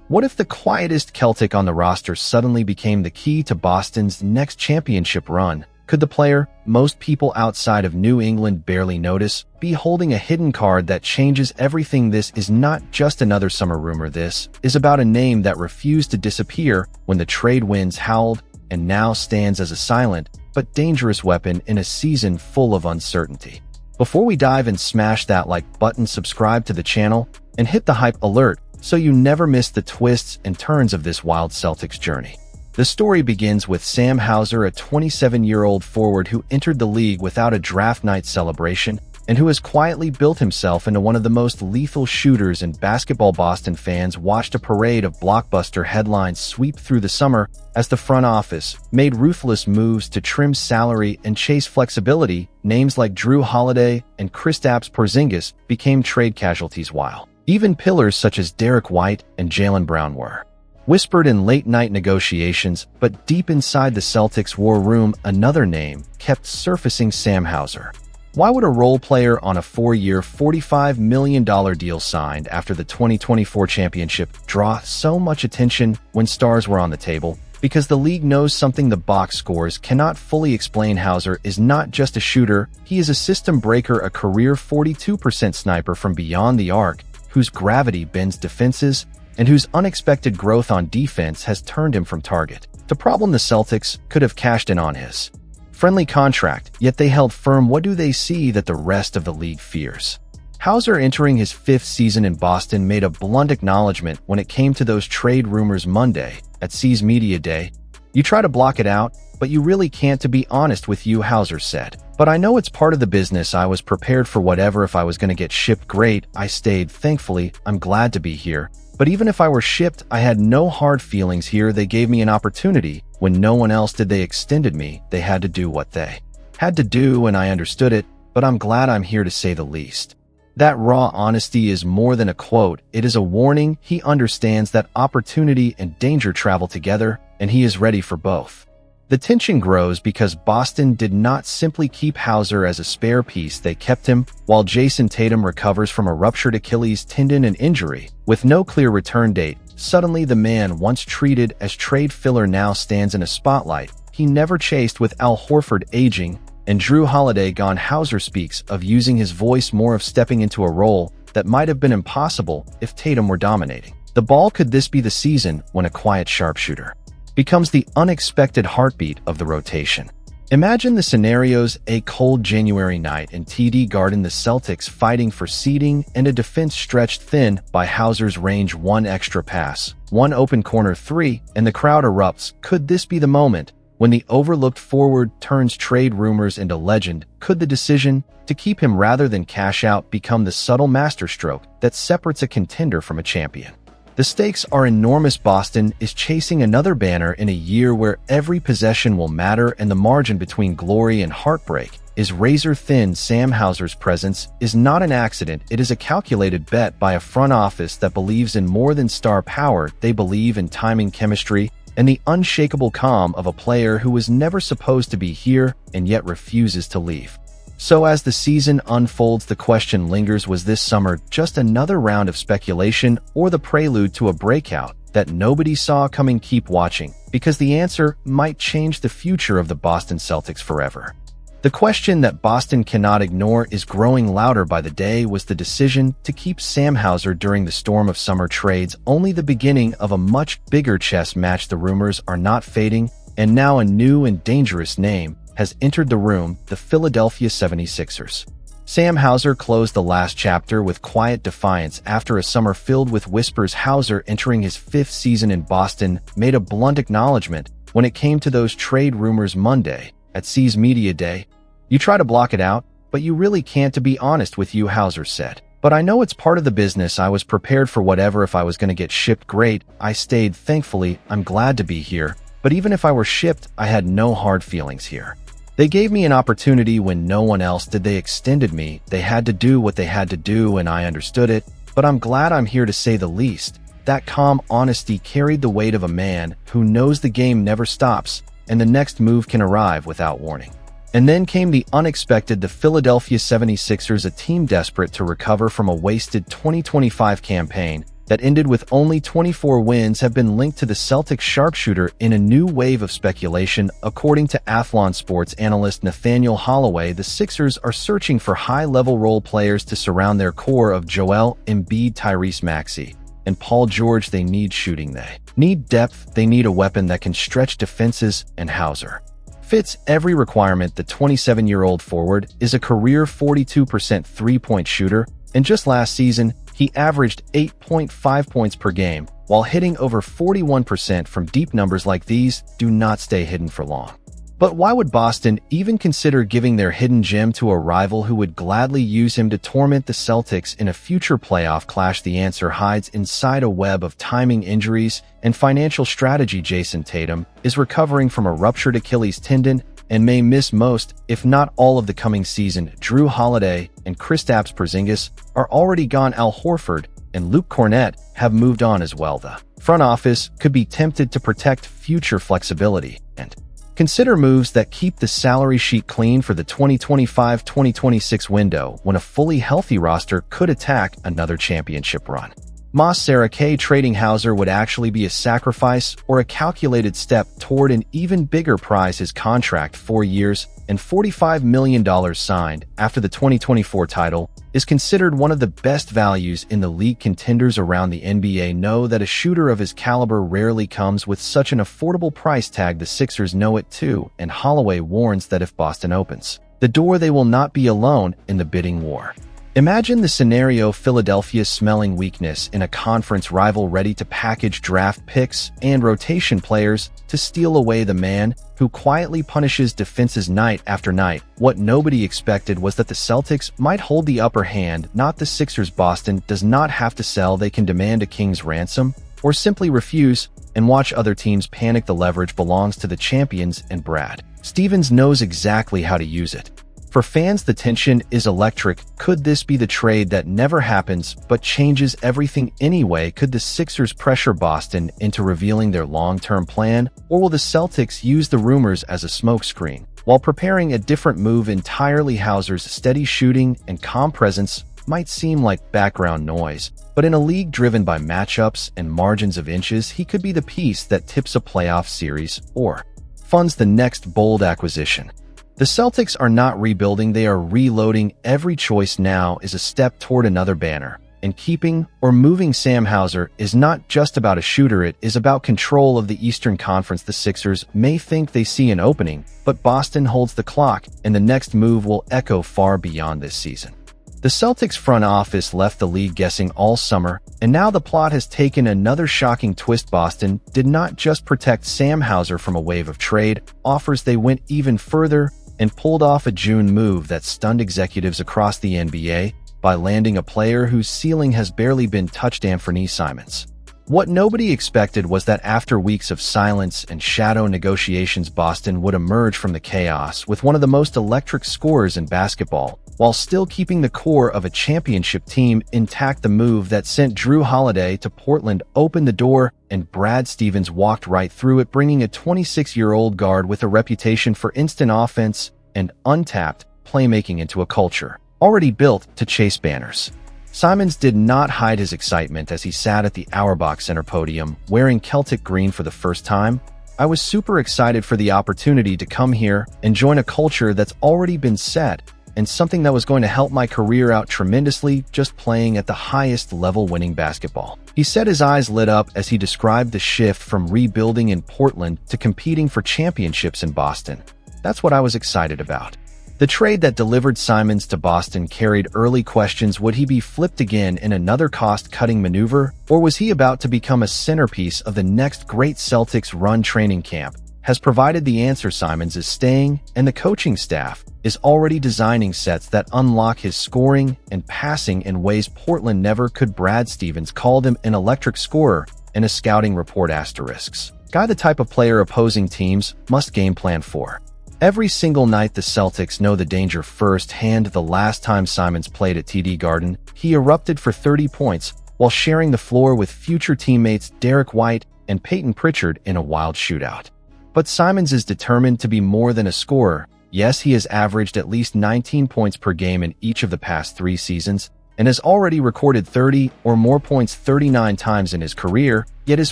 What if the quietest Celtic on the roster suddenly became the key to Boston's next championship run? Could the player most people outside of New England barely notice be holding a hidden card that changes everything? This is not just another summer rumor. This is about a name that refused to disappear when the trade winds howled and now stands as a silent but dangerous weapon in a season full of uncertainty. Before we dive and smash that like button, subscribe to the channel and hit the hype alert so you never miss the twists and turns of this wild Celtics journey. The story begins with Sam Hauser, a 27-year-old forward who entered the league without a draft night celebration and who has quietly built himself into one of the most lethal shooters in basketball. Boston fans watched a parade of blockbuster headlines sweep through the summer as the front office made ruthless moves to trim salary and chase flexibility. Names like Jrue Holiday and Kristaps Porzingis became trade casualties, while even pillars such as Derek White and Jaylen Brown were whispered in late-night negotiations. But deep inside the Celtics war room, another name kept surfacing: Sam Hauser. Why would a role player on a 4-year, $45 million deal signed after the 2024 championship draw so much attention when stars were on the table? Because the league knows something the box scores cannot fully explain. Hauser is not just a shooter, he is a system breaker, a career 42% sniper from beyond the arc, whose gravity bends defenses and whose unexpected growth on defense has turned him from target to problem. The Celtics could have cashed in on his friendly contract, yet they held firm. What do they see that the rest of the league fears? Hauser, entering his 5th season in Boston, made a blunt acknowledgement when it came to those trade rumors Monday at C's Media Day. "You try to block it out, but you really can't, to be honest with you," Hauser said. "But I know it's part of the business. I was prepared for whatever. If I was going to get shipped, great. I stayed. Thankfully, I'm glad to be here. But even if I were shipped, I had no hard feelings here. They gave me an opportunity when no one else did. They extended me. They had to do what they had to do, and I understood it. But I'm glad I'm here, to say the least." That raw honesty is more than a quote. It is a warning. He understands that opportunity and danger travel together, and he is ready for both. The tension grows because Boston did not simply keep Hauser as a spare piece. They kept him while Jayson Tatum recovers from a ruptured Achilles tendon and injury. With no clear return date, suddenly the man once treated as trade filler now stands in a spotlight he never chased. With Al Horford aging and Jrue Holiday gone, Hauser speaks of using his voice more, of stepping into a role that might have been impossible if Tatum were dominating the ball. Could this be the season when a quiet sharpshooter becomes the unexpected heartbeat of the rotation? Imagine the scenarios: a cold January night in TD Garden, the Celtics fighting for seeding, and a defense stretched thin by Hauser's range. One extra pass, one open corner three, and the crowd erupts. Could this be the moment when the overlooked forward turns trade rumors into legend? Could the decision to keep him rather than cash out become the subtle masterstroke that separates a contender from a champion? The stakes are enormous. Boston is chasing another banner in a year where every possession will matter, and the margin between glory and heartbreak is razor thin. Sam Hauser's presence is not an accident. It is a calculated bet by a front office that believes in more than star power. They believe in timing, chemistry, and the unshakable calm of a player who was never supposed to be here and yet refuses to leave. So as the season unfolds, the question lingers: was this summer just another round of speculation, or the prelude to a breakout that nobody saw coming? Keep watching, because the answer might change the future of the Boston Celtics forever. The question that Boston cannot ignore is growing louder by the day: was the decision to keep Sam Hauser during the storm of summer trades only the beginning of a much bigger chess match? The rumors are not fading, and now a new and dangerous name has entered the room: the Philadelphia 76ers. Sam Hauser closed the last chapter with quiet defiance after a summer filled with whispers. Hauser, entering his 5th season in Boston, made a blunt acknowledgement when it came to those trade rumors Monday at C's Media Day. "You try to block it out, but you really can't, to be honest with you," Hauser said. "But I know it's part of the business. I was prepared for whatever. If I was going to get shipped, great. I stayed. Thankfully, I'm glad to be here. But even if I were shipped, I had no hard feelings here. They gave me an opportunity when no one else did. They extended me. They had to do what they had to do, and I understood it. But I'm glad I'm here, to say the least." That calm honesty carried the weight of a man who knows the game never stops, and the next move can arrive without warning. And then came the unexpected: the Philadelphia 76ers, a team desperate to recover from a wasted 2025 campaign, that ended with only 24 wins have been linked to the Celtics sharpshooter in a new wave of speculation. According to Athlon Sports analyst Nathaniel Holloway, the Sixers are searching for high-level role players to surround their core of Joel Embiid, Tyrese Maxey, and Paul George. They need shooting, they need depth, they need a weapon that can stretch defenses, and Hauser fits every requirement. The 27-year-old forward is a career 42% three-point shooter, and just last season, he averaged 8.5 points per game, while hitting over 41% from deep. Numbers like these do not stay hidden for long. But why would Boston even consider giving their hidden gem to a rival who would gladly use him to torment the Celtics in a future playoff clash? The answer hides inside a web of timing, injuries, and financial strategy. Jayson Tatum is recovering from a ruptured Achilles tendon and may miss most, if not all, of the coming season. Drew Holiday and Kristaps Porzingis are already gone. Al Horford and Luke Kornet have moved on as well. The front office could be tempted to protect future flexibility and consider moves that keep the salary sheet clean for the 2025-2026 window, when a fully healthy roster could attack another championship run. Moss Sarah K. Trading Hauser would actually be a sacrifice or a calculated step toward an even bigger prize. His contract, 4 years and $45 million signed after the 2024 title, is considered one of the best values in the league. Contenders around the NBA know that a shooter of his caliber rarely comes with such an affordable price tag. The Sixers know it too, and Holloway warns that if Boston opens the door, they will not be alone in the bidding war. Imagine the scenario: Philadelphia smelling weakness in a conference rival, ready to package draft picks and rotation players to steal away the man who quietly punishes defenses night after night. What nobody expected was that the Celtics might hold the upper hand, not the Sixers. Boston does not have to sell. They can demand a king's ransom or simply refuse and watch other teams panic. The leverage belongs to the champions, and Brad Stevens knows exactly how to use it. For fans, the tension is electric. Could this be the trade that never happens but changes everything anyway? Could the Sixers pressure Boston into revealing their long-term plan, or will the Celtics use the rumors as a smokescreen while preparing a different move entirely? Hauser's steady shooting and calm presence might seem like background noise, but in a league driven by matchups and margins of inches, he could be the piece that tips a playoff series or funds the next bold acquisition. The Celtics are not rebuilding, they are reloading. Every choice now is a step toward another banner, and keeping or moving Sam Hauser is not just about a shooter, it is about control of the Eastern Conference. The Sixers may think they see an opening, but Boston holds the clock, and the next move will echo far beyond this season. The Celtics front office left the league guessing all summer, and now the plot has taken another shocking twist. Boston did not just protect Sam Hauser from a wave of trade offers, they went even further and pulled off a June move that stunned executives across the NBA by landing a player whose ceiling has barely been touched: Anfernee Simons. What nobody expected was that after weeks of silence and shadow negotiations, Boston would emerge from the chaos with one of the most electric scorers in basketball, while still keeping the core of a championship team intact. The move that sent Drew Holiday to Portland opened the door, and Brad Stevens walked right through it, bringing a 26-year-old guard with a reputation for instant offense and untapped playmaking into a culture already built to chase banners. Simons did not hide his excitement as he sat at the Auerbach Center podium wearing Celtic green for the first time. "I was super excited for the opportunity to come here and join a culture that's already been set, and something that was going to help my career out tremendously, just playing at the highest level, winning basketball." He said, his eyes lit up as he described the shift from rebuilding in Portland to competing for championships in Boston. "That's what I was excited about." The trade that delivered Simons to Boston carried early questions. Would he be flipped again in another cost-cutting maneuver, or was he about to become a centerpiece of the next great Celtics run? Training camp has provided the answer. Simons is staying, and the coaching staff is already designing sets that unlock his scoring and passing in ways Portland never could. Brad Stevens called him an electric scorer in a scouting report. Asterisks. Guy, the type of player opposing teams must game plan for. Every single night, the Celtics know the danger firsthand. The last time Simons played at TD Garden, he erupted for 30 points while sharing the floor with future teammates Derek White and Peyton Pritchard in a wild shootout. But Simons is determined to be more than a scorer. Yes, he has averaged at least 19 points per game in each of the past 3 seasons, and has already recorded 30 or more points 39 times in his career, yet his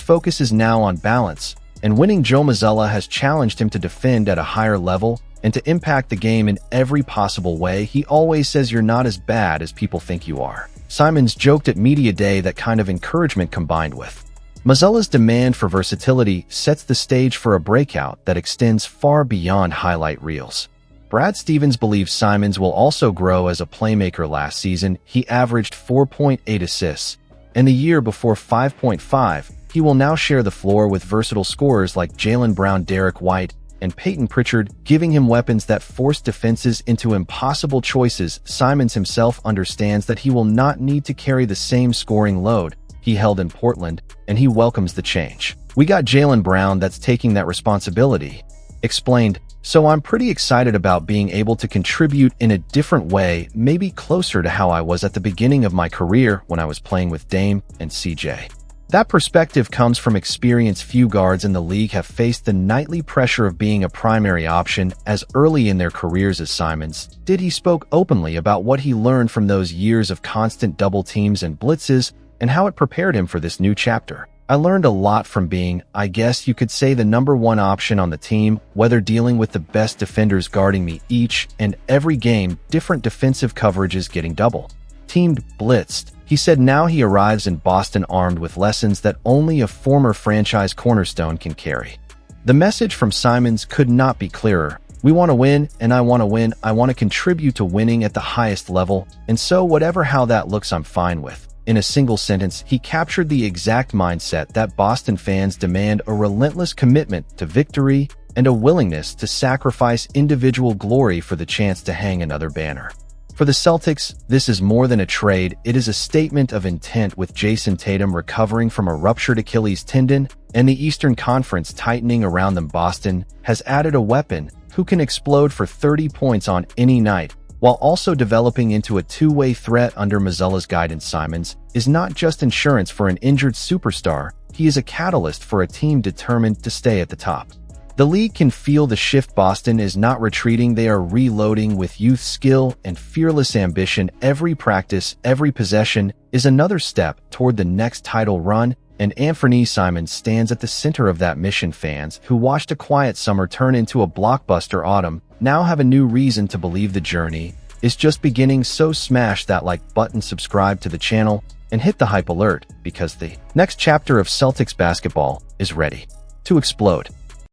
focus is now on balance, and winning Joe Mazzulla has challenged him to defend at a higher level and to impact the game in every possible way. He always says you're not as bad as people think you are. Simons joked at Media Day that kind of encouragement combined with Mazzulla's demand for versatility sets the stage for a breakout that extends far beyond highlight reels. Brad Stevens believes Simons will also grow as a playmaker. Last season, he averaged 4.8 assists, and the year before 5.5. He will now share the floor with versatile scorers like Jaylen Brown, Derek White, and Peyton Pritchard, giving him weapons that force defenses into impossible choices. Simons himself understands that he will not need to carry the same scoring load he held in Portland, and he welcomes the change. "We got Jaylen Brown that's taking that responsibility," explained, "so I'm pretty excited about being able to contribute in a different way, maybe closer to how I was at the beginning of my career when I was playing with Dame and CJ." That perspective comes from experience. Few guards in the league have faced the nightly pressure of being a primary option as early in their careers as Simons did. He spoke openly about what he learned from those years of constant double teams and blitzes and how it prepared him for this new chapter. "I learned a lot from being, I guess you could say, the number one option on the team, whether dealing with the best defenders guarding me each and every game, different defensive coverages, getting double teamed, blitzed." He said now he arrives in Boston armed with lessons that only a former franchise cornerstone can carry. The message from Simons could not be clearer. "We want to win, and I want to win. I want to contribute to winning at the highest level, and so whatever how that looks, I'm fine with." In a single sentence, he captured the exact mindset that Boston fans demand: a relentless commitment to victory and a willingness to sacrifice individual glory for the chance to hang another banner. For the Celtics, this is more than a trade. It is a statement of intent. With Jayson Tatum recovering from a ruptured Achilles tendon and the Eastern Conference tightening around them, Boston has added a weapon who can explode for 30 points on any night, while also developing into a two-way threat under Mazzulla's guidance. Simons is not just insurance for an injured superstar, he is a catalyst for a team determined to stay at the top. The league can feel the shift. Boston is not retreating, they are reloading with youth, skill, and fearless ambition. Every practice, every possession is another step toward the next title run, and Anfernee Simons stands at the center of that mission. Fans who watched a quiet summer turn into a blockbuster autumn now have a new reason to believe the journey is just beginning. So smash that like button, subscribe to the channel, and hit the hype alert, because the next chapter of Celtics basketball is ready to explode.